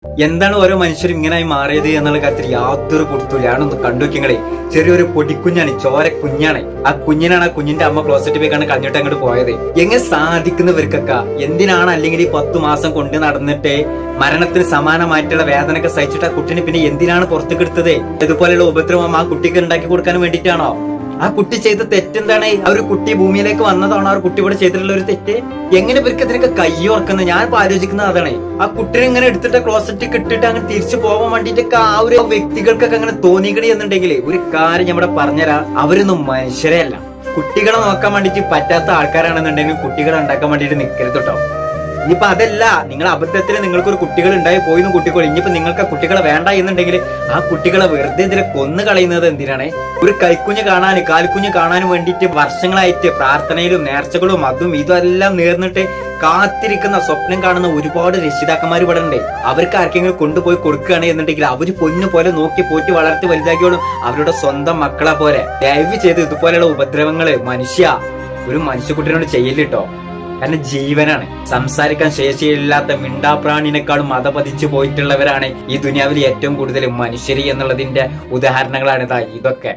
എന്താണ് ഓരോ മനുഷ്യരും ഇങ്ങനായി മാറിയത് എന്നുള്ള കാര്യത്തിൽ യാതൊരു കൊടുത്തില്ല. ഞാനൊന്ന് കണ്ടുവെക്കങ്ങളെ, ചെറിയൊരു പൊടിക്കുഞ്ഞാണ്, ചോര കുഞ്ഞാണ്. ആ കുഞ്ഞിനാണ് ആ കുഞ്ഞിന്റെ അമ്മ ക്ലോസറ്റ് പോയിക്കാണ് കളഞ്ഞിട്ട് അങ്ങോട്ട് പോയത്. എങ്ങനെ സാധിക്കുന്നവർക്കൊക്കെ എന്തിനാണ് അല്ലെങ്കിൽ ഈ 10 മാസം കൊണ്ട് നടന്നിട്ട് മരണത്തിന് സമാനമായിട്ടുള്ള വേദനയൊക്കെ സഹിച്ചിട്ട് ആ കുട്ടിനെ പിന്നെ എന്തിനാണ് പുറത്തേക്ക് എടുത്തത്? ഇതുപോലെയുള്ള ഉപദ്രവം ആ കുട്ടിക്ക് ഉണ്ടാക്കി കൊടുക്കാൻ വേണ്ടിയിട്ടാണോ? ആ കുട്ടി ചെയ്ത തെറ്റെന്താണ്? ആ ഒരു കുട്ടി ഭൂമിയിലേക്ക് വന്നതാണോ ആ ഒരു കുട്ടി ഇവിടെ ചെയ്തിട്ടുള്ള ഒരു തെറ്റ്? എങ്ങനെ ഇവർക്ക് ഇതിനൊക്കെ കയ്യോർക്കുന്നത്? ഞാൻ ആലോചിക്കുന്നത് അതാണ്. ആ കുട്ടിനെ ഇങ്ങനെ എടുത്തിട്ട് ക്ലോസറ്റ് ഇട്ടിട്ട് അങ്ങനെ തിരിച്ചു പോകാൻ വേണ്ടിട്ടൊക്കെ ആ ഒരു വ്യക്തികൾക്കൊക്കെ അങ്ങനെ തോന്നിക്കണി എന്നുണ്ടെങ്കിൽ ഒരു കാര്യം ഇവിടെ പറഞ്ഞുതരാം, അവരൊന്നും മനുഷ്യരെ അല്ല. കുട്ടികളെ നോക്കാൻ വേണ്ടിട്ട് പറ്റാത്ത ആൾക്കാരാണെന്നുണ്ടെങ്കിൽ കുട്ടികളെ ഉണ്ടാക്കാൻ വേണ്ടിട്ട് നിൽക്കരുത് കേട്ടോ. ഇനിയിപ്പോ അതല്ല, നിങ്ങൾ അബദ്ധത്തിൽ നിങ്ങൾക്കൊരു കുട്ടികൾ ഉണ്ടായി പോയിന്ന് കുട്ടികൾ, ഇനിയിപ്പോ നിങ്ങൾക്ക് ആ കുട്ടികളെ വേണ്ട എന്നുണ്ടെങ്കിൽ ആ കുട്ടികളെ വെറുതെ ഇതിനെ കൊന്നു കളയുന്നത് എന്തിനാണ്? ഒരു കൈക്കുഞ്ഞ് കാണാനും കാൽക്കുഞ്ഞ് കാണാനും വേണ്ടിയിട്ട് വർഷങ്ങളായിട്ട് പ്രാർത്ഥനയിലും നേർച്ചകളും അതും ഇതും എല്ലാം നേർന്നിട്ട് കാത്തിരിക്കുന്ന സ്വപ്നം കാണുന്ന ഒരുപാട് രക്ഷിതാക്കന്മാർ ഇവിടെ ഉണ്ട്. അവർക്ക് ആർക്കെങ്കിലും കൊണ്ടുപോയി കൊടുക്കുകയാണ് എന്നുണ്ടെങ്കിൽ അവര് പൊന്നു പോലെ നോക്കി പോറ്റി വളർത്തി വലുതാക്കിയോളും അവരുടെ സ്വന്തം മക്കളെ പോലെ. ദയവ് ചെയ്ത് ഇതുപോലെയുള്ള ഉപദ്രവങ്ങള് ഒരു മനുഷ്യക്കുട്ടിനോട് ചെയ്യല്ലിട്ടോ. കാരണം ജീവനാണ്. സംസാരിക്കാൻ ശേഷിയില്ലാത്ത മിണ്ടാപ്രാണിനേക്കാളും മതപതിച്ചു പോയിട്ടുള്ളവരാണ് ഈ ദുനിയാവിൽ ഏറ്റവും കൂടുതൽ മനുഷ്യരി എന്നുള്ളതിന്റെ ഉദാഹരണങ്ങളാണ് ഇതൊക്കെ.